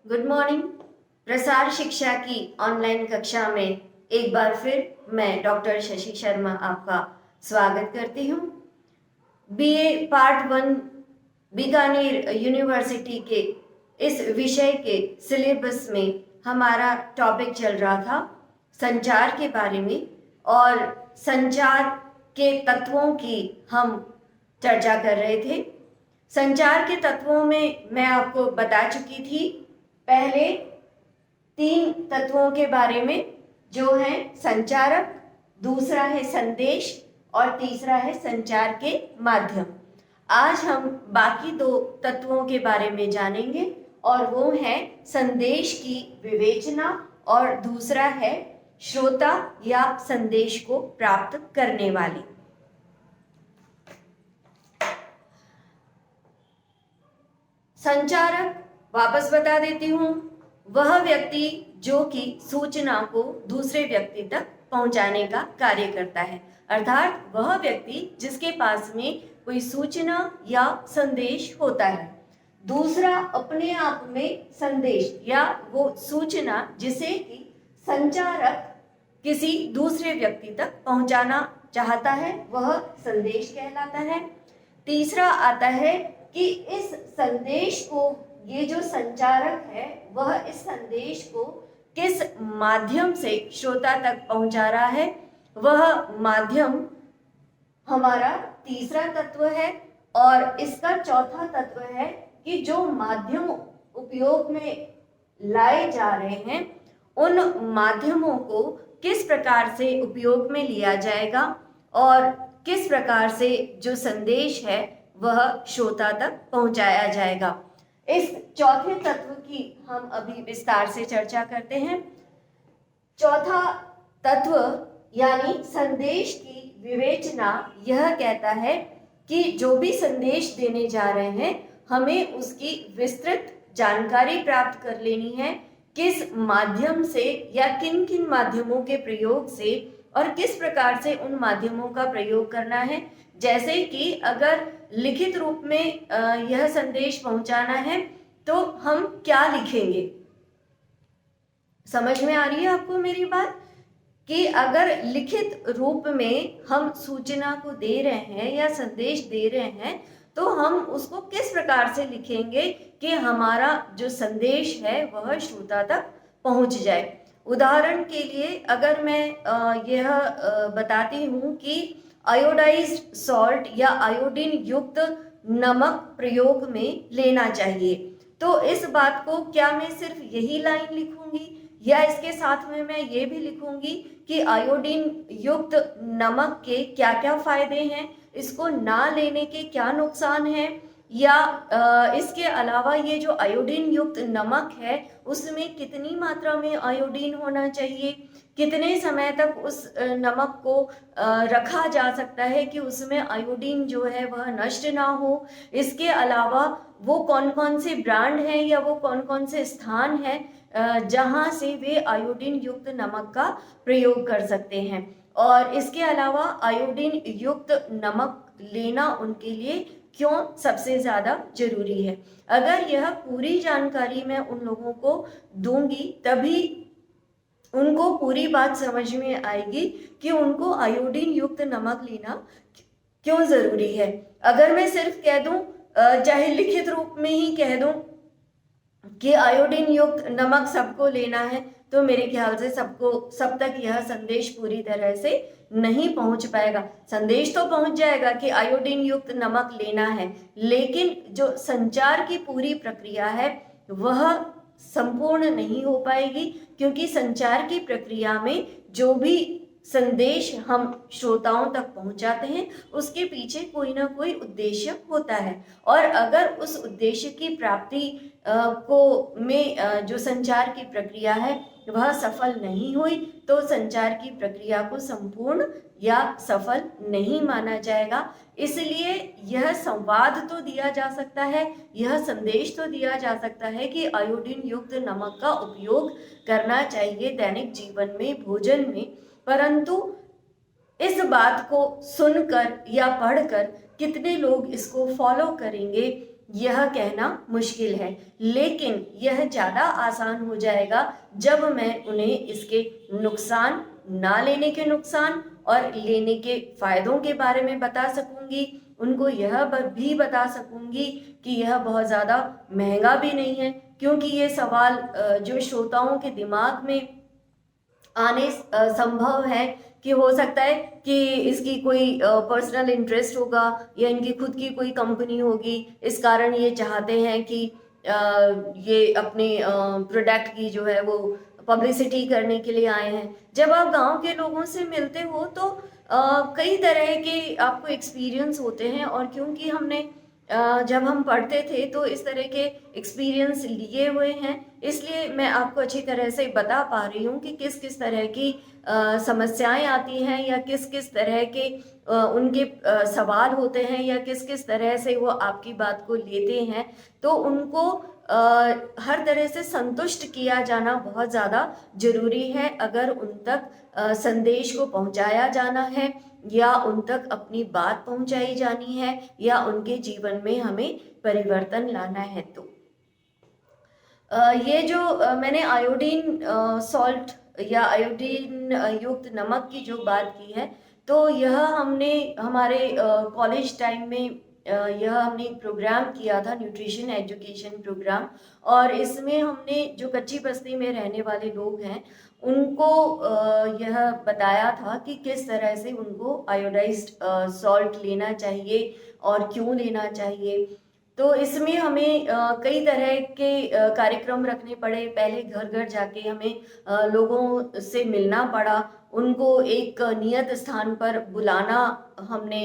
Good morning. प्रसार शिक्षा की ऑनलाइन कक्षा में एक बार फिर मैं डॉक्टर शशि शर्मा आपका स्वागत करती हूँ। बीए पार्ट 1 बीकानेर यूनिवर्सिटी के इस विषय के सिलेबस में हमारा टॉपिक चल रहा था संचार के बारे में, और संचार के तत्वों की हम चर्चा कर रहे थे। संचार के तत्वों में मैं आपको बता चुकी थी पहले 3 तत्वों के बारे में, जो है संचारक, दूसरा है संदेश और तीसरा है संचार के माध्यम। आज हम बाकी 2 तत्वों के बारे में जानेंगे, और वो है संदेश की विवेचना और दूसरा है श्रोता या संदेश को प्राप्त करने वाले। संचारक, वापस बता देती हूँ, वह व्यक्ति जो कि सूचना को दूसरे व्यक्ति तक पहुंचाने का कार्य करता है, अर्थात वह व्यक्ति जिसके पास में कोई सूचना या संदेश होता है। दूसरा अपने आप में संदेश या वो सूचना जिसे कि संचारक किसी दूसरे व्यक्ति तक पहुंचाना चाहता है, वह संदेश कहलाता है। तीसरा आता है कि इस संदेश को, ये जो संचारक है वह इस संदेश को किस माध्यम से श्रोता तक पहुंचा रहा है, वह माध्यम हमारा तीसरा तत्व है। और इसका चौथा तत्व है कि जो माध्यम उपयोग में लाए जा रहे हैं उन माध्यमों को किस प्रकार से उपयोग में लिया जाएगा और किस प्रकार से जो संदेश है वह श्रोता तक पहुंचाया जाएगा। इस चौथे तत्व की हम अभी विस्तार से चर्चा करते हैं। चौथा तत्व यानी संदेश की विवेचना यह कहता है कि जो भी संदेश देने जा रहे हैं हमें उसकी विस्तृत जानकारी प्राप्त कर लेनी है, किस माध्यम से या किन किन माध्यमों के प्रयोग से और किस प्रकार से उन माध्यमों का प्रयोग करना है। जैसे कि अगर लिखित रूप में यह संदेश पहुंचाना है तो हम क्या लिखेंगे। समझ में आ रही है आपको मेरी बात? कि अगर लिखित रूप में हम सूचना को दे रहे हैं या संदेश दे रहे हैं तो हम उसको किस प्रकार से लिखेंगे कि हमारा जो संदेश है वह श्रोता तक पहुंच जाए। उदाहरण के लिए अगर मैं यह बताती हूँ कि आयोडाइज्ड सॉल्ट या आयोडीन युक्त नमक प्रयोग में लेना चाहिए, तो इस बात को क्या मैं सिर्फ यही लाइन लिखूंगी या इसके साथ में मैं ये भी लिखूंगी कि आयोडीन युक्त नमक के क्या क्या फायदे हैं, इसको ना लेने के क्या नुकसान हैं, या इसके अलावा ये जो आयोडीन युक्त नमक है उसमें कितनी मात्रा में आयोडीन होना चाहिए, कितने समय तक उस नमक को रखा जा सकता है कि उसमें आयोडीन जो है वह नष्ट ना हो। इसके अलावा वो कौन कौन से ब्रांड हैं या वो कौन कौन से स्थान हैं जहाँ से वे आयोडीन युक्त नमक का प्रयोग कर सकते हैं, और इसके अलावा आयोडीन युक्त नमक लेना उनके लिए क्यों सबसे ज़्यादा जरूरी है। अगर यह पूरी जानकारी मैं उन लोगों को दूंगी तभी उनको पूरी बात समझ में आएगी कि उनको आयोडीन युक्त नमक लेना क्यों ज़रूरी है। अगर मैं सिर्फ कह दूं, चाहे लिखित रूप में ही कह दूं कि आयोडीन युक्त नमक सबको लेना है, तो मेरे ख्याल से सब तक यह संदेश पूरी तरह से नहीं पहुंच पाएगा। संदेश तो पहुंच जाएगा कि आयोडीन युक्त नमक लेना है, लेकिन जो संचार की पूरी प्रक्रिया है वह संपूर्ण नहीं हो पाएगी, क्योंकि संचार की प्रक्रिया में जो भी संदेश हम श्रोताओं तक पहुंचाते हैं उसके पीछे कोई ना कोई उद्देश्य होता है, और अगर उस उद्देश्य की प्राप्ति में जो संचार की प्रक्रिया है वह सफल नहीं हुई तो संचार की प्रक्रिया को संपूर्ण या सफल नहीं माना जाएगा। इसलिए यह संवाद तो दिया जा सकता है, यह संदेश तो दिया जा सकता है कि आयोडीन युक्त नमक का उपयोग करना चाहिए दैनिक जीवन में, भोजन में, परंतु इस बात को सुनकर या पढ़कर कितने लोग इसको फॉलो करेंगे यह कहना मुश्किल है, लेकिन यह ज़्यादा आसान हो जाएगा जब मैं उन्हें इसके नुकसान, ना लेने के नुकसान और लेने के फायदों के बारे में बता सकूंगी। उनको यह भी बता सकूंगी कि यह बहुत ज़्यादा महंगा भी नहीं है, क्योंकि ये सवाल जो श्रोताओं के दिमाग में आने संभव है कि हो सकता है कि इसकी कोई पर्सनल इंटरेस्ट होगा या इनकी खुद की कोई कंपनी होगी, इस कारण ये चाहते हैं कि ये अपने प्रोडक्ट की जो है वो पब्लिसिटी करने के लिए आए हैं। जब आप गांव के लोगों से मिलते हो तो कई तरह के आपको एक्सपीरियंस होते हैं, और क्योंकि हमने जब हम पढ़ते थे तो इस तरह के एक्सपीरियंस लिए हुए हैं, इसलिए मैं आपको अच्छी तरह से बता पा रही हूँ कि किस किस तरह की समस्याएं आती हैं, या किस किस तरह के उनके सवाल होते हैं, या किस किस तरह से वो आपकी बात को लेते हैं। तो उनको हर तरह से संतुष्ट किया जाना बहुत ज़्यादा जरूरी है, अगर उन तक संदेश को पहुंचाया जाना है, या उन तक अपनी बात पहुंचाई जानी है, या उनके जीवन में हमें परिवर्तन लाना है। तो ये जो मैंने आयोडीन सॉल्ट या आयोडीन युक्त नमक की जो बात की है, तो यह हमने हमारे कॉलेज टाइम में यह हमने एक प्रोग्राम किया था, न्यूट्रिशन एजुकेशन प्रोग्राम। और इसमें हमने जो कच्ची बस्ती में रहने वाले लोग हैं उनको यह बताया था कि किस तरह से उनको आयोडाइज्ड सॉल्ट लेना चाहिए और क्यों लेना चाहिए। तो इसमें हमें कई तरह के कार्यक्रम रखने पड़े। पहले घर घर जाके हमें लोगों से मिलना पड़ा, उनको एक नियत स्थान पर बुलाना। हमने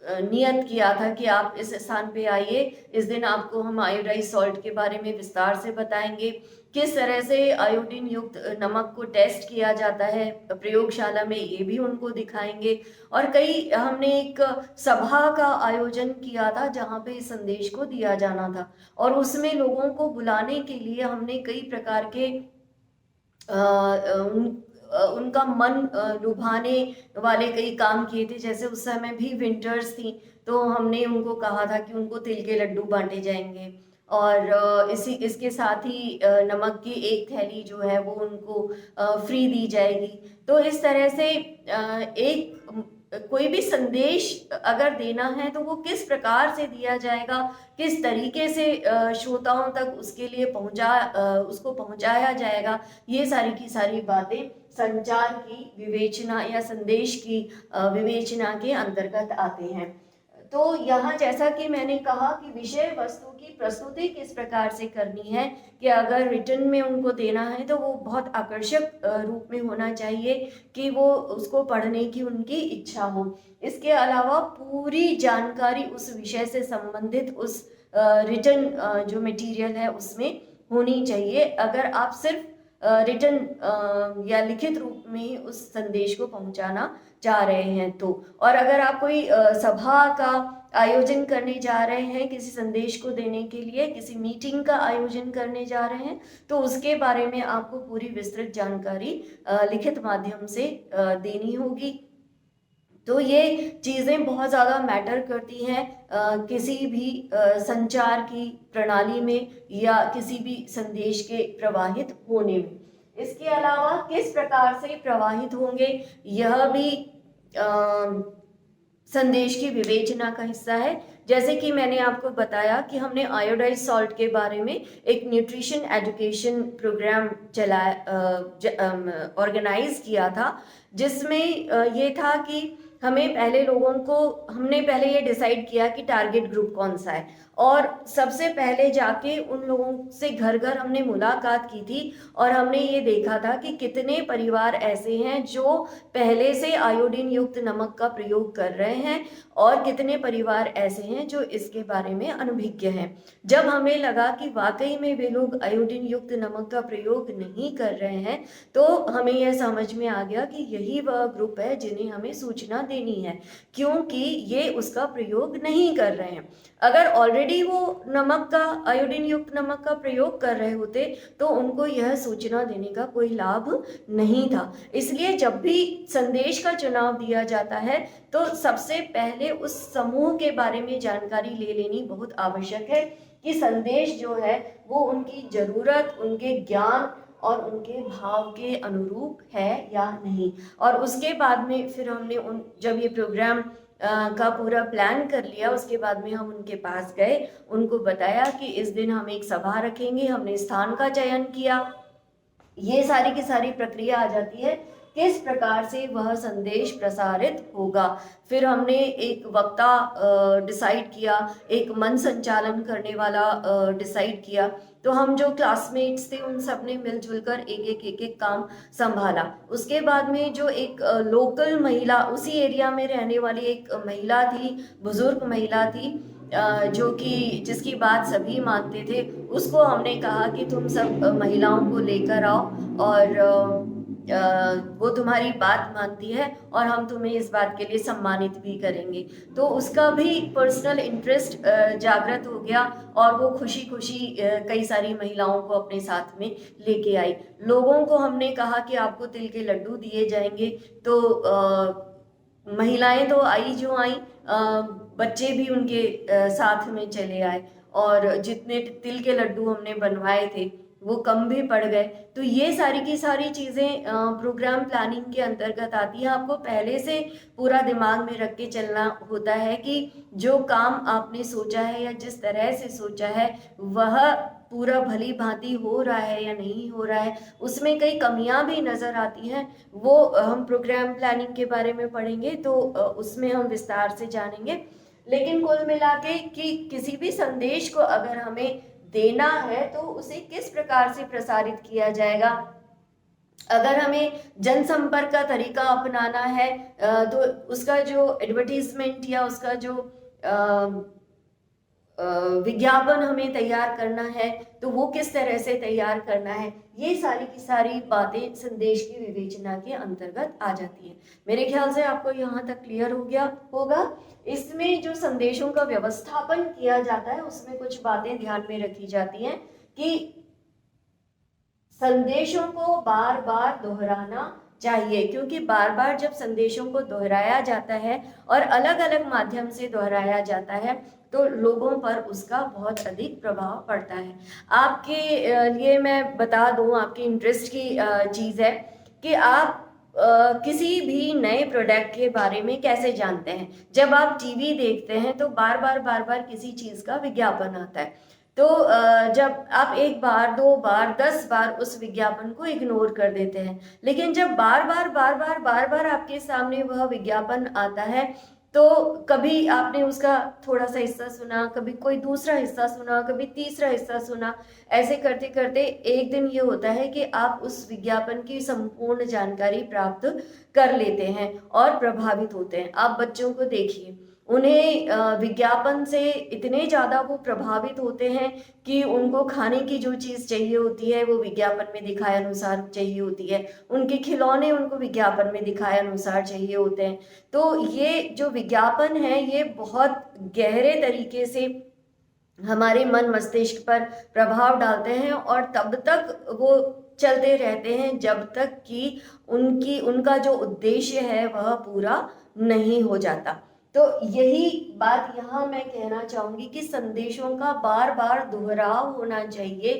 नियत किया था कि आप इस स्थान पे आइए, इस दिन आपको हम आयोडाइज सॉल्ट के बारे में विस्तार से बताएंगे, किस तरह से आयोडीन युक्त नमक को टेस्ट किया जाता है प्रयोगशाला में, ये भी उनको दिखाएंगे। और कई हमने एक सभा का आयोजन किया था जहाँ पे इस संदेश को दिया जाना था, और उसमें लोगों को बुलाने के लिए हमने कई प्रकार के उनका मन लुभाने वाले कई काम किए थे। जैसे उस समय भी विंटर्स थी, तो हमने उनको कहा था कि उनको तिल के लड्डू बांटे जाएंगे, और इसके साथ ही नमक की एक थैली जो है वो उनको फ्री दी जाएगी। तो इस तरह से एक कोई भी संदेश अगर देना है तो वो किस प्रकार से दिया जाएगा, किस तरीके से श्रोताओं तक उसके लिए उसको पहुंचाया जाएगा, ये सारी की सारी बातें संचार की विवेचना या संदेश की विवेचना के अंतर्गत आते हैं। तो यहाँ जैसा कि मैंने कहा कि विषय वस्तु की प्रस्तुति किस प्रकार से करनी है, कि अगर रिटर्न में उनको देना है तो वो बहुत आकर्षक रूप में होना चाहिए कि वो उसको पढ़ने की उनकी इच्छा हो। इसके अलावा पूरी जानकारी उस विषय से संबंधित उस रिटर्न जो मटेरियल है उसमें होनी चाहिए, अगर आप सिर्फ रिटर्न या लिखित रूप में ही उस संदेश को पहुंचाना चाह रहे हैं तो। और अगर आप कोई सभा का आयोजन करने जा रहे हैं, किसी संदेश को देने के लिए किसी मीटिंग का आयोजन करने जा रहे हैं, तो उसके बारे में आपको पूरी विस्तृत जानकारी लिखित माध्यम से देनी होगी। तो ये चीज़ें बहुत ज़्यादा मैटर करती हैं किसी भी संचार की प्रणाली में या किसी भी संदेश के प्रवाहित होने में। इसके अलावा किस प्रकार से प्रवाहित होंगे, यह भी संदेश की विवेचना का हिस्सा है। जैसे कि मैंने आपको बताया कि हमने आयोडाइज सॉल्ट के बारे में एक न्यूट्रिशन एजुकेशन प्रोग्राम ऑर्गेनाइज किया था, जिसमें ये था कि हमने पहले ये डिसाइड किया कि टारगेट ग्रुप कौन सा है, और सबसे पहले जाके उन लोगों से घर घर हमने मुलाकात की थी, और हमने ये देखा था कि कितने परिवार ऐसे हैं जो पहले से आयोडीन युक्त नमक का प्रयोग कर रहे हैं, और कितने परिवार ऐसे हैं जो इसके बारे में अनभिज्ञ हैं। जब हमें लगा कि वाकई में वे लोग आयोडीन युक्त नमक का प्रयोग नहीं कर रहे हैं, तो हमें यह समझ में आ गया कि यही वह ग्रुप है जिन्हें हमें सूचना देनी है, क्योंकि ये उसका प्रयोग नहीं कर रहे हैं। अगर ऑलरेडी वो नमक का, आयोडीन युक्त नमक का प्रयोग कर रहे होते तो उनको यह सूचना देने का कोई लाभ नहीं था। इसलिए जब भी संदेश का चुनाव दिया जाता है तो सबसे पहले उस समूह के बारे में जानकारी ले लेनी बहुत आवश्यक है कि संदेश जो है वो उनकी जरूरत, उनके ज्ञान और उनके भाव के अनुरूप है या नहीं। और उसके बाद में फिर हमने जब ये प्रोग्राम का पूरा प्लान कर लिया, उसके बाद में हम उनके पास गए, उनको बताया कि इस दिन हम एक सभा रखेंगे, हमने स्थान का चयन किया, ये सारी की सारी प्रक्रिया आ जाती है, किस प्रकार से वह संदेश प्रसारित होगा। फिर हमने एक वक्ता डिसाइड किया, एक मन संचालन करने वाला डिसाइड किया। तो हम जो क्लासमेट्स थे उन सब ने मिलजुल कर एक एक काम संभाला। उसके बाद में जो एक लोकल महिला, उसी एरिया में रहने वाली एक महिला थी, बुजुर्ग महिला थी, जो कि जिसकी बात सभी मानते थे, उसको हमने कहा कि तुम सब महिलाओं को लेकर आओ और वो तुम्हारी बात मानती है और हम तुम्हें इस बात के लिए सम्मानित भी करेंगे। तो उसका भी पर्सनल इंटरेस्ट जागृत हो गया और वो खुशी खुशी कई सारी महिलाओं को अपने साथ में लेके आई। लोगों को हमने कहा कि आपको तिल के लड्डू दिए जाएंगे, तो महिलाएं तो आई जो आई, बच्चे भी उनके साथ में चले आए और जितने तिल के लड्डू हमने बनवाए थे वो कम भी पड़ गए। तो ये सारी की सारी चीज़ें प्रोग्राम प्लानिंग के अंतर्गत आती है। आपको पहले से पूरा दिमाग में रख के चलना होता है कि जो काम आपने सोचा है या जिस तरह से सोचा है वह पूरा भली भांति हो रहा है या नहीं हो रहा है, उसमें कई कमियां भी नज़र आती हैं। वो हम प्रोग्राम प्लानिंग के बारे में पढ़ेंगे तो उसमें हम विस्तार से जानेंगे। लेकिन कुल मिला के कि किसी भी संदेश को अगर हमें देना है तो उसे किस प्रकार से प्रसारित किया जाएगा। अगर हमें जनसंपर्क का तरीका अपनाना है तो उसका जो एडवर्टीजमेंट या उसका जो विज्ञापन हमें तैयार करना है तो वो किस तरह से तैयार करना है, ये सारी की सारी बातें संदेश की विवेचना के अंतर्गत आ जाती है। मेरे ख्याल से आपको यहाँ तक क्लियर हो गया होगा। इसमें जो संदेशों का व्यवस्थापन किया जाता है उसमें कुछ बातें ध्यान में रखी जाती हैं कि संदेशों को बार बार दोहराना चाहिए, क्योंकि बार बार जब संदेशों को दोहराया जाता है और अलग अलग माध्यम से दोहराया जाता है तो लोगों पर उसका बहुत अधिक प्रभाव पड़ता है। आपके लिए मैं बता दूं, आपके इंटरेस्ट की चीज़ है कि आप किसी भी नए प्रोडक्ट के बारे में कैसे जानते हैं। जब आप टीवी देखते हैं तो बार बार किसी चीज़ का विज्ञापन आता है, तो जब आप एक बार, दो बार, 10 बार उस विज्ञापन को इग्नोर कर देते हैं, लेकिन जब बार बार आपके सामने वह विज्ञापन आता है तो कभी आपने उसका थोड़ा सा हिस्सा सुना, कभी कोई दूसरा हिस्सा सुना, कभी तीसरा हिस्सा सुना, ऐसे करते करते एक दिन ये होता है कि आप उस विज्ञापन की संपूर्ण जानकारी प्राप्त कर लेते हैं और प्रभावित होते हैं। आप बच्चों को देखिए, उन्हें विज्ञापन से इतने ज़्यादा वो प्रभावित होते हैं कि उनको खाने की जो चीज़ चाहिए होती है वो विज्ञापन में दिखाए अनुसार चाहिए होती है, उनके खिलौने उनको विज्ञापन में दिखाए अनुसार चाहिए होते हैं। तो ये जो विज्ञापन है ये बहुत गहरे तरीके से हमारे मन मस्तिष्क पर प्रभाव डालते हैं और तब तक वो चलते रहते हैं जब तक कि उनका जो उद्देश्य है वह पूरा नहीं हो जाता। तो यही बात यहाँ मैं कहना चाहूंगी कि संदेशों का बार बार दोहराव होना चाहिए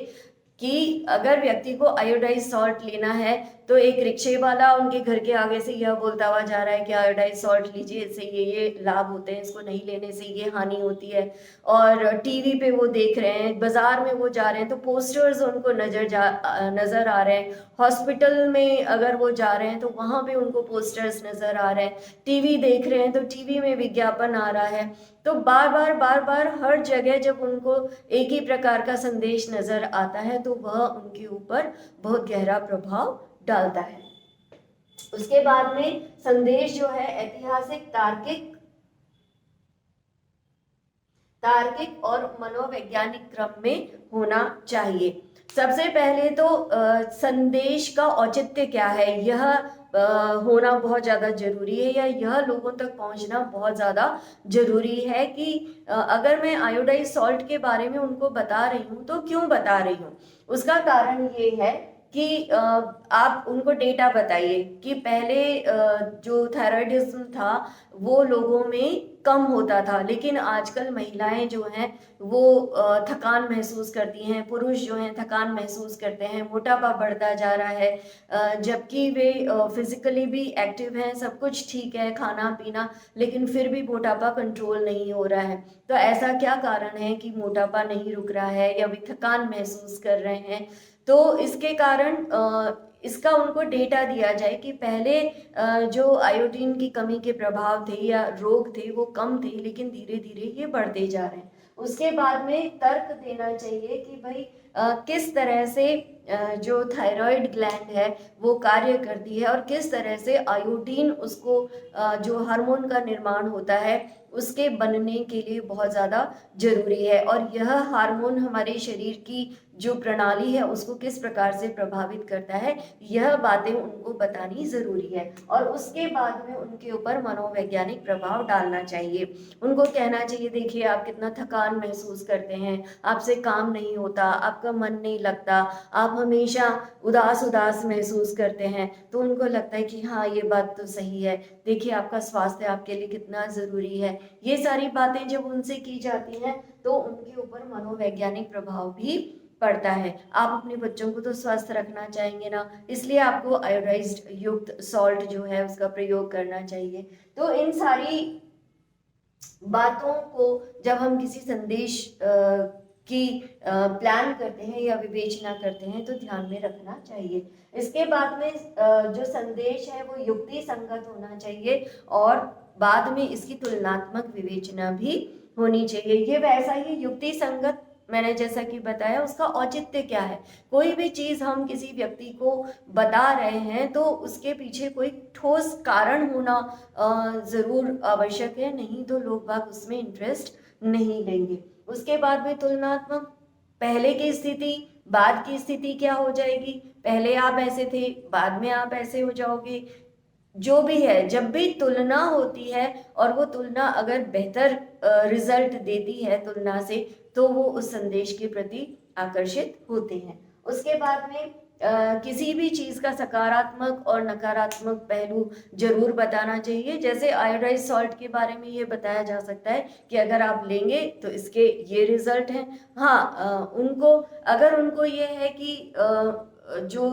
कि अगर व्यक्ति को आयोडाइज सॉल्ट लेना है तो एक रिक्शे वाला उनके घर के आगे से यह बोलता हुआ जा रहा है कि आयोडाइज सॉल्ट लीजिए, इससे ये लाभ होते हैं, इसको नहीं लेने से ये हानि होती है। और टीवी पे वो देख रहे हैं, बाजार में वो जा रहे हैं तो पोस्टर्स उनको नज़र आ रहे हैं, हॉस्पिटल में अगर वो जा रहे हैं तो वहाँ पे उनको पोस्टर्स नज़र आ रहे हैं, टीवी देख रहे हैं तो टीवी में विज्ञापन आ रहा है। तो बार बार हर जगह जब उनको एक ही प्रकार का संदेश नज़र आता है तो वह उनके ऊपर बहुत गहरा प्रभाव डालता है। उसके बाद में संदेश जो है ऐतिहासिक, तार्किक और मनोवैज्ञानिक क्रम में होना चाहिए। सबसे पहले तो संदेश का औचित्य क्या है, यह होना बहुत ज़्यादा ज़रूरी है, या यह लोगों तक पहुंचना बहुत ज़्यादा ज़रूरी है कि अगर मैं आयोडाइज सॉल्ट के बारे में उनको बता रही हूँ तो क्यों बता रही हूँ। उसका कारण ये है कि आप उनको डेटा बताइए कि पहले जो थायराइडिज्म था वो लोगों में कम होता था, लेकिन आजकल महिलाएं जो हैं वो थकान महसूस करती हैं, पुरुष जो हैं थकान महसूस करते हैं, मोटापा बढ़ता जा रहा है, जबकि वे फिजिकली भी एक्टिव हैं, सब कुछ ठीक है, खाना पीना, लेकिन फिर भी मोटापा कंट्रोल नहीं हो रहा है। तो ऐसा क्या कारण है कि मोटापा नहीं रुक रहा है या वे थकान महसूस कर रहे हैं। तो इसके कारण इसका उनको डेटा दिया जाए कि पहले जो आयोडीन की कमी के प्रभाव थे या रोग थे वो कम थे, लेकिन धीरे धीरे ये बढ़ते जा रहे हैं। उसके बाद में तर्क देना चाहिए कि भाई किस तरह से जो थायराइड ग्लैंड है वो कार्य करती है और किस तरह से आयोडीन उसको जो हार्मोन का निर्माण होता है उसके बनने के लिए बहुत ज़्यादा जरूरी है, और यह हार्मोन हमारे शरीर की जो प्रणाली है उसको किस प्रकार से प्रभावित करता है, यह बातें उनको बतानी जरूरी है। और उसके बाद में उनके ऊपर मनोवैज्ञानिक प्रभाव डालना चाहिए। उनको कहना चाहिए देखिए आप कितना थकान महसूस करते हैं, आपसे काम नहीं होता, आपका मन नहीं लगता, आप हमेशा उदास उदास महसूस करते हैं। तो उनको लगता है कि हाँ ये बात तो सही है, देखिए आपका स्वास्थ्य आपके लिए कितना जरूरी है। ये सारी बातें जब उनसे की जाती हैं तो उनके ऊपर मनोवैज्ञानिक प्रभाव भी पड़ता है। आप अपने बच्चों को तो स्वस्थ रखना चाहेंगे ना, इसलिए आपको आयोडाइज्ड युक्त सॉल्ट जो है उसका प्रयोग करना चाहिए। तो इन सारी बातों को जब हम किसी संदेश की प्लान करते हैं या विवेचना करते हैं तो ध्यान में रखना चाहिए। इसके बाद में जो संदेश है वो युक्ति संगत होना चाहिए और बाद में इसकी तुलनात्मक विवेचना भी होनी चाहिए। ये वैसा ही युक्ति संगत मैंने जैसा कि बताया, उसका औचित्य क्या है। कोई भी चीज हम किसी व्यक्ति को बता रहे हैं तो उसके पीछे कोई ठोस कारण होना जरूर आवश्यक है, नहीं तो लोग बाग उसमें इंटरेस्ट नहीं लेंगे। उसके बाद में तुलनात्मक, पहले की स्थिति बाद की स्थिति क्या हो जाएगी, पहले आप ऐसे थे बाद में आप ऐसे हो जाओगे। जो भी है, जब भी तुलना होती है और वो तुलना अगर बेहतर रिजल्ट देती है तुलना से, तो वो उस संदेश के प्रति आकर्षित होते हैं। उसके बाद में किसी भी चीज का सकारात्मक और नकारात्मक पहलू जरूर बताना चाहिए। जैसे आयोडाइज सॉल्ट के बारे में ये बताया जा सकता है कि अगर आप लेंगे तो इसके ये रिजल्ट हैं। हाँ, उनको अगर उनको ये है कि जो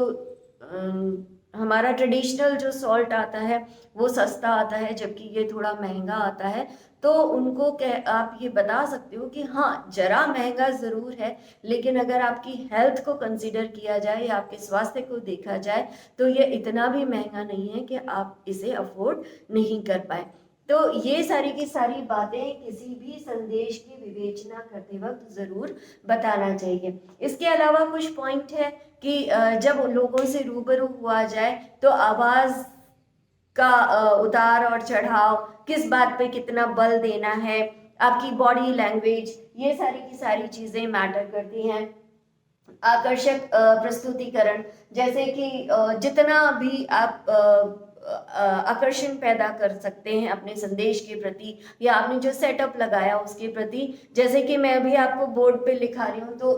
हमारा ट्रेडिशनल जो सॉल्ट आता है वो सस्ता आता है जबकि ये थोड़ा महंगा आता है, तो उनको आप ये बता सकते हो कि हाँ जरा महंगा जरूर है, लेकिन अगर आपकी हेल्थ को कंसीडर किया जाए या आपके स्वास्थ्य को देखा जाए तो ये इतना भी महंगा नहीं है कि आप इसे अफोर्ड नहीं कर पाए। तो ये सारी की सारी बातें किसी भी संदेश की विवेचना करते वक्त जरूर बताना चाहिए। इसके अलावा कुछ पॉइंट है कि जब उन लोगों से रूबरू हुआ जाए तो आवाज का उतार और चढ़ाव, किस बात पे कितना बल देना है, आपकी बॉडी लैंग्वेज, ये सारी की सारी चीजें मैटर करती हैं। आकर्षक प्रस्तुतिकरण, जैसे कि जितना भी आप आकर्षण पैदा कर सकते हैं अपने संदेश के प्रति या आपने जो सेटअप लगाया उसके प्रति। जैसे कि मैं अभी आपको बोर्ड पे लिखा रही हूँ तो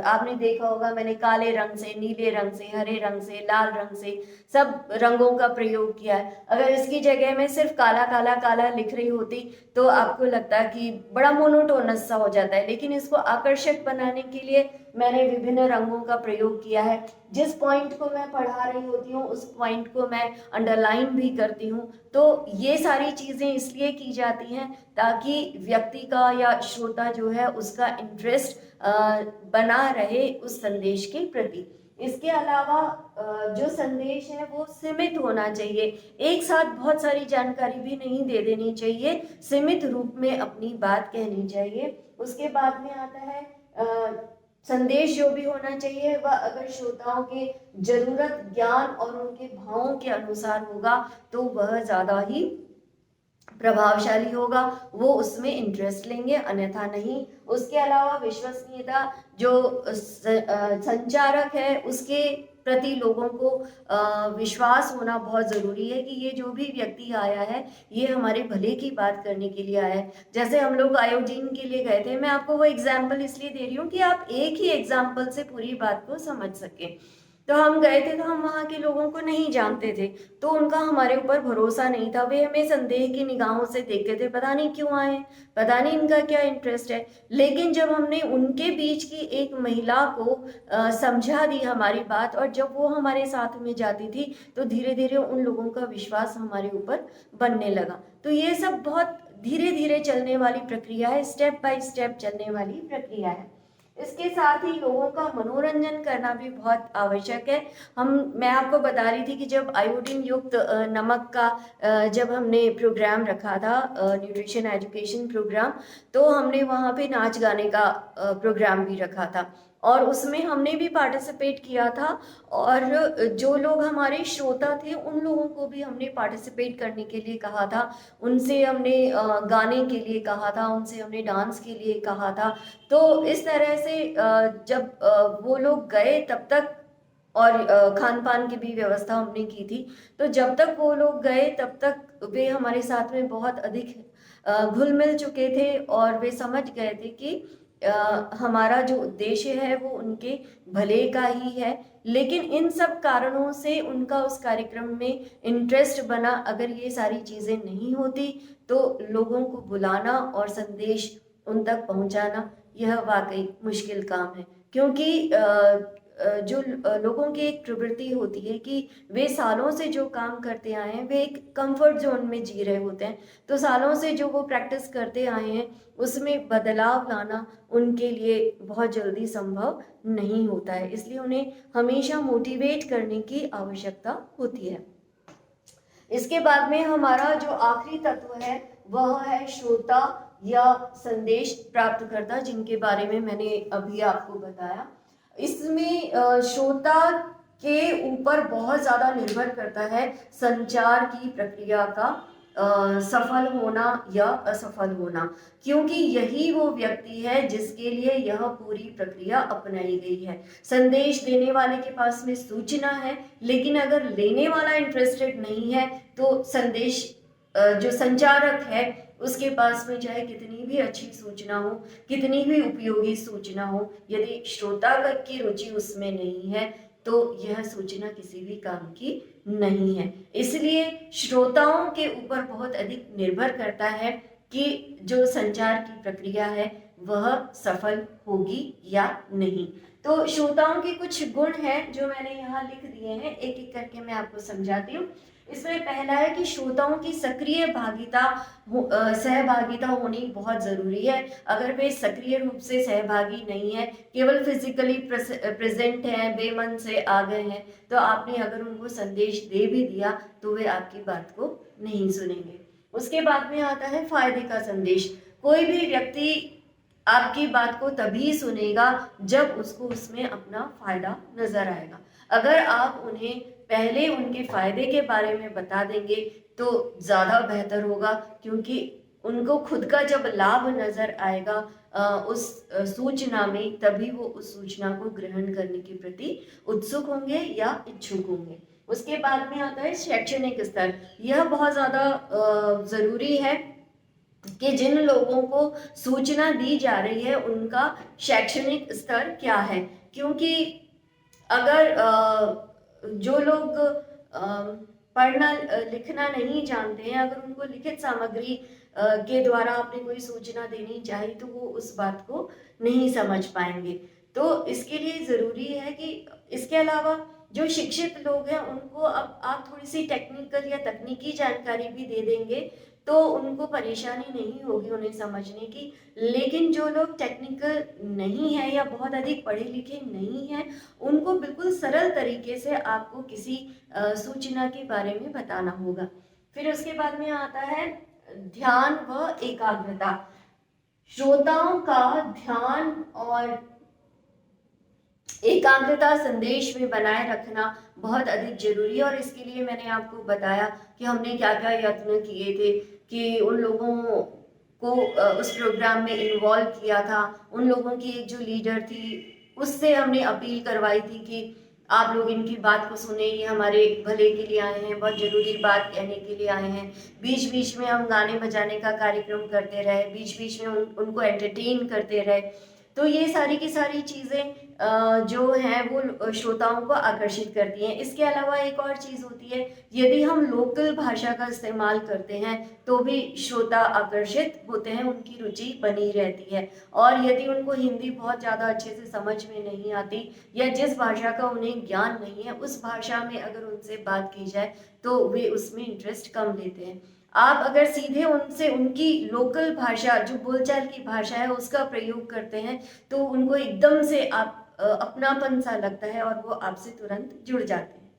आपने देखा होगा मैंने काले रंग से, नीले रंग से, हरे रंग से, लाल रंग से सब रंगों का प्रयोग किया है। अगर इसकी जगह मैं सिर्फ काला काला काला लिख रही होती तो आपको लगता कि बड़ा मोनोटोनस सा हो जाता है, लेकिन इसको आकर्षक बनाने के लिए मैंने विभिन्न रंगों का प्रयोग किया है। जिस पॉइंट को मैं पढ़ा रही होती हूँ उस पॉइंट को मैं अंडरलाइन भी करती हूँ। तो ये सारी चीजें इसलिए की जाती हैं ताकि व्यक्ति का या श्रोता जो है उसका इंटरेस्ट बना रहे उस संदेश के प्रति। इसके अलावा जो संदेश है वो सीमित होना चाहिए, एक साथ बहुत सारी जानकारी भी नहीं दे देनी चाहिए, सीमित रूप में अपनी बात कहनी चाहिए। उसके बाद में आता है संदेश जो भी होना चाहिए वह अगर श्रोताओं के जरूरत, ज्ञान और उनके भावों के अनुसार होगा तो वह ज्यादा ही प्रभावशाली होगा, वो उसमें इंटरेस्ट लेंगे, अन्यथा नहीं। उसके अलावा विश्वसनीयता, जो संचारक है उसके प्रति लोगों को विश्वास होना बहुत ज़रूरी है कि ये जो भी व्यक्ति आया है ये हमारे भले की बात करने के लिए आया है। जैसे हम लोग आयोडीन के लिए गए थे, मैं आपको वो एग्जाम्पल इसलिए दे रही हूँ कि आप एक ही एग्जाम्पल से पूरी बात को समझ सकें। तो हम गए थे, तो हम वहाँ के लोगों को नहीं जानते थे, तो उनका हमारे ऊपर भरोसा नहीं था। वे हमें संदेह की निगाहों से देखते थे, पता नहीं क्यों आए, पता नहीं इनका क्या इंटरेस्ट है। लेकिन जब हमने उनके बीच की एक महिला को समझा दी हमारी बात, और जब वो हमारे साथ में जाती थी, तो धीरे धीरे उन लोगों का विश्वास हमारे ऊपर बनने लगा। तो ये सब बहुत धीरे धीरे चलने वाली प्रक्रिया है, स्टेप बाय स्टेप चलने वाली प्रक्रिया है। इसके साथ ही लोगों का मनोरंजन करना भी बहुत आवश्यक है। मैं आपको बता रही थी कि जब आयोडीन युक्त नमक का जब हमने प्रोग्राम रखा था, न्यूट्रिशन एजुकेशन प्रोग्राम, तो हमने वहाँ पे नाच गाने का प्रोग्राम भी रखा था, और उसमें हमने भी पार्टिसिपेट किया था। और जो लोग हमारे श्रोता थे उन लोगों को भी हमने पार्टिसिपेट करने के लिए कहा था, उनसे हमने गाने के लिए कहा था, उनसे हमने डांस के लिए कहा था। तो इस तरह से जब वो लोग गए तब तक, और खान पान की भी व्यवस्था हमने की थी, तो जब तक वो लोग गए तब तक वे हमारे साथ में बहुत अधिक घुल मिल चुके थे, और वे समझ गए थे कि हमारा जो उद्देश्य है वो उनके भले का ही है। लेकिन इन सब कारणों से उनका उस कार्यक्रम में इंटरेस्ट बना। अगर ये सारी चीज़ें नहीं होती तो लोगों को बुलाना और संदेश उन तक पहुंचाना यह वाकई मुश्किल काम है, क्योंकि जो लोगों की एक प्रवृत्ति होती है कि वे सालों से जो काम करते आए हैं, वे एक कंफर्ट जोन में जी रहे होते हैं। तो सालों से जो वो प्रैक्टिस करते आए हैं उसमें बदलाव लाना उनके लिए बहुत जल्दी संभव नहीं होता है, इसलिए उन्हें हमेशा मोटिवेट करने की आवश्यकता होती है। इसके बाद में हमारा जो आखिरी तत्व है वह है श्रोता या संदेश प्राप्तकर्ता, जिनके बारे में मैंने अभी आपको बताया। इसमें श्रोता के ऊपर बहुत ज़्यादा निर्भर करता है संचार की प्रक्रिया का सफल होना या असफल होना, क्योंकि यही वो व्यक्ति है जिसके लिए यह पूरी प्रक्रिया अपनाई गई है। संदेश देने वाले के पास में सूचना है, लेकिन अगर लेने वाला इंटरेस्टेड नहीं है तो संदेश जो संचारक है उसके पास में चाहे कितनी भी अच्छी सूचना हो, कितनी भी उपयोगी सूचना हो, यदि श्रोता की रुचि उसमें नहीं है तो यह सूचना किसी भी काम की नहीं है। इसलिए श्रोताओं के ऊपर बहुत अधिक निर्भर करता है कि जो संचार की प्रक्रिया है वह सफल होगी या नहीं। तो श्रोताओं के कुछ गुण हैं जो मैंने यहाँ लिख दिए हैं, एक एक करके मैं आपको समझाती हूँ। इसमें पहला है कि श्रोताओं की सक्रिय सहभागिता होनी बहुत ज़रूरी है। अगर वे सक्रिय रूप से सहभागी नहीं है, केवल फिजिकली प्रेजेंट हैं, बेमन से आ गए हैं, तो आपने अगर उनको संदेश दे भी दिया तो वे आपकी बात को नहीं सुनेंगे। उसके बाद में आता है फायदे का संदेश। कोई भी व्यक्ति आपकी बात को तभी सुनेगा जब उसको उसमें अपना फायदा नजर आएगा। अगर आप उन्हें पहले उनके फायदे के बारे में बता देंगे तो ज़्यादा बेहतर होगा, क्योंकि उनको खुद का जब लाभ नजर आएगा उस सूचना में, तभी वो उस सूचना को ग्रहण करने के प्रति उत्सुक होंगे या इच्छुक होंगे। उसके बाद में आता है शैक्षणिक स्तर। यह बहुत ज़्यादा ज़रूरी है कि जिन लोगों को सूचना दी जा रही है उनका शैक्षणिक स्तर क्या है, क्योंकि अगर जो लोग पढ़ना लिखना नहीं जानते हैं, अगर उनको लिखित सामग्री के द्वारा आपने कोई सूचना देनी चाहिए तो वो उस बात को नहीं समझ पाएंगे। तो इसके लिए ज़रूरी है कि इसके अलावा जो शिक्षित लोग हैं उनको अब आप थोड़ी सी टेक्निकल या तकनीकी जानकारी भी दे देंगे तो उनको परेशानी नहीं होगी उन्हें समझने की। लेकिन जो लोग टेक्निकल नहीं है या बहुत अधिक पढ़े लिखे नहीं हैं, उनको बिल्कुल सरल तरीके से आपको किसी सूचना के बारे में बताना होगा। फिर उसके बाद में आता है ध्यान व एकाग्रता। श्रोताओं का ध्यान और एकाग्रता संदेश में बनाए रखना बहुत अधिक जरूरी है, और इसके लिए मैंने आपको बताया कि हमने क्या क्या यत्न किए थे कि उन लोगों को उस प्रोग्राम में इन्वॉल्व किया था। उन लोगों की एक जो लीडर थी उससे हमने अपील करवाई थी कि आप लोग इनकी बात को सुने, ये हमारे भले के लिए आए हैं, बहुत ज़रूरी बात कहने के लिए आए हैं। बीच बीच में हम गाने बजाने का कार्यक्रम करते रहे, बीच बीच में उनको एंटरटेन करते रहे। तो ये सारी की सारी चीज़ें जो हैं वो श्रोताओं को आकर्षित करती हैं। इसके अलावा एक और चीज़ होती है, यदि हम लोकल भाषा का इस्तेमाल करते हैं तो भी श्रोता आकर्षित होते हैं, उनकी रुचि बनी रहती है। और यदि उनको हिंदी बहुत ज़्यादा अच्छे से समझ में नहीं आती या जिस भाषा का उन्हें ज्ञान नहीं है, उस भाषा में अगर उनसे बात की जाए तो वे उसमें इंटरेस्ट कम लेते हैं। आप अगर सीधे उनसे उनकी लोकल भाषा, जो बोलचाल की भाषा है, उसका प्रयोग करते हैं तो उनको एकदम से आप अपनापन सा लगता है और वो आपसे तुरंत जुड़ जाते हैं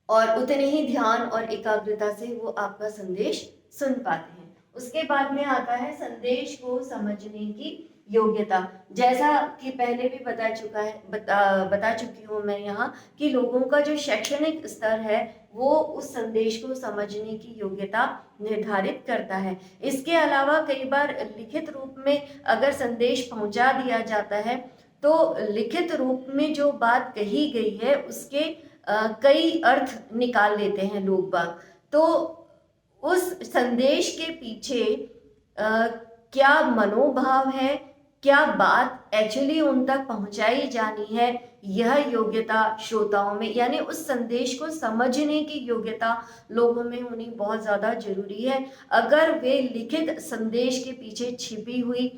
और उतने ही ध्यान और एकाग्रता से वो आपका संदेश सुन पाते हैं। उसके बाद में आता है संदेश को समझने की योग्यता। जैसा कि पहले भी बता चुकी हूँ मैं यहाँ कि लोगों का जो शैक्षणिक स्तर है वो उस संदेश को समझने की योग्यता निर्धारित करता है। इसके अलावा कई बार लिखित रूप में अगर संदेश पहुंचा दिया जाता है तो लिखित रूप में जो बात कही गई है उसके कई अर्थ निकाल लेते हैं लोग बाग। तो उस संदेश के पीछे क्या मनोभाव है, क्या बात एक्चुअली उन तक पहुंचाई जानी है, यह योग्यता श्रोताओं में, यानी उस संदेश को समझने की योग्यता लोगों में होनी बहुत ज़्यादा जरूरी है। अगर वे लिखित संदेश के पीछे छिपी हुई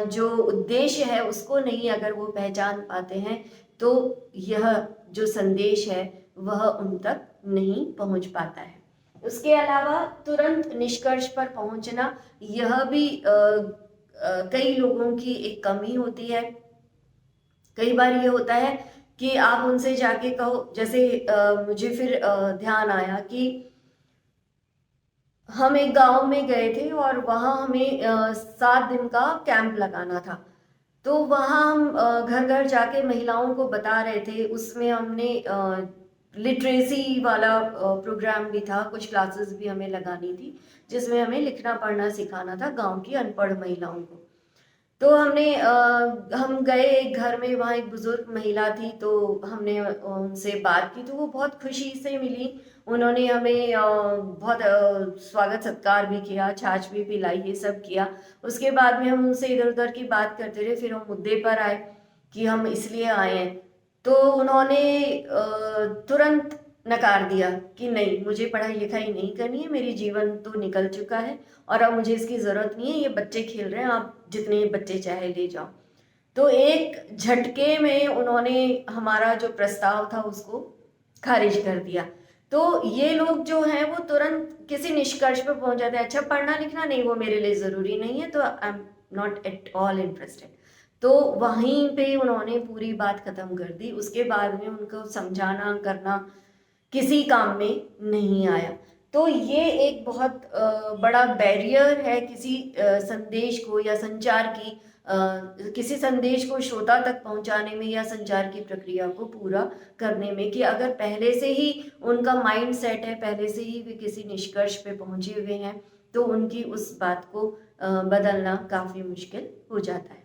जो उद्देश्य है उसको नहीं अगर वो पहचान पाते हैं तो यह जो संदेश है वह उन तक नहीं पहुंच पाता है। उसके अलावा तुरंत निष्कर्ष पर पहुंचना, यह भी कई लोगों की एक कमी होती है। कई बार ये होता है कि आप उनसे जाके कहो, जैसे मुझे फिर ध्यान आया कि हम एक गांव में गए थे और वहाँ हमें 7 दिन का कैंप लगाना था। तो वहाँ हम घर घर जाके महिलाओं को बता रहे थे। उसमें हमने लिटरेसी वाला प्रोग्राम भी था, कुछ क्लासेस भी हमें लगानी थी जिसमें हमें लिखना पढ़ना सिखाना था गांव की अनपढ़ महिलाओं को। तो हम गए एक घर में, वहाँ एक बुजुर्ग महिला थी तो हमने उनसे बात की तो वो बहुत खुशी से मिली। उन्होंने हमें बहुत स्वागत सत्कार भी किया, छाछ भी पिलाई, ये सब किया। उसके बाद में हम उनसे इधर उधर की बात करते रहे, फिर हम मुद्दे पर आए कि हम इसलिए आए हैं। तो उन्होंने तुरंत नकार दिया कि नहीं, मुझे पढ़ाई लिखाई नहीं करनी है, मेरी जीवन तो निकल चुका है और अब मुझे इसकी ज़रूरत नहीं है, ये बच्चे खेल रहे हैं, आप जितने बच्चे चाहे ले जाओ। तो एक झटके में उन्होंने हमारा जो प्रस्ताव था उसको खारिज कर दिया। तो ये लोग जो हैं वो तुरंत किसी निष्कर्ष पर पहुंच जाते हैं, अच्छा पढ़ना लिखना नहीं, वो मेरे लिए ज़रूरी नहीं है, तो I am not at all interested. तो वहीं पे उन्होंने पूरी बात खत्म कर दी। उसके बाद में उनको समझाना करना किसी काम में नहीं आया। तो ये एक बहुत बड़ा बैरियर है किसी संदेश को या संचार की किसी संदेश को श्रोता तक पहुंचाने में या संचार की प्रक्रिया को पूरा करने में, कि अगर पहले से ही उनका माइंड सेट है, पहले से ही वे किसी निष्कर्ष पे पहुंचे हुए हैं, तो उनकी उस बात को बदलना काफ़ी मुश्किल हो जाता है।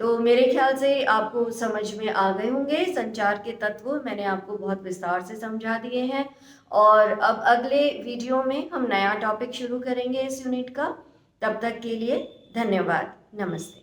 तो मेरे ख्याल से आपको समझ में आ गए होंगे संचार के तत्व, मैंने आपको बहुत विस्तार से समझा दिए हैं। और अब अगले वीडियो में हम नया टॉपिक शुरू करेंगे इस यूनिट का। तब तक के लिए धन्यवाद, नमस्ते।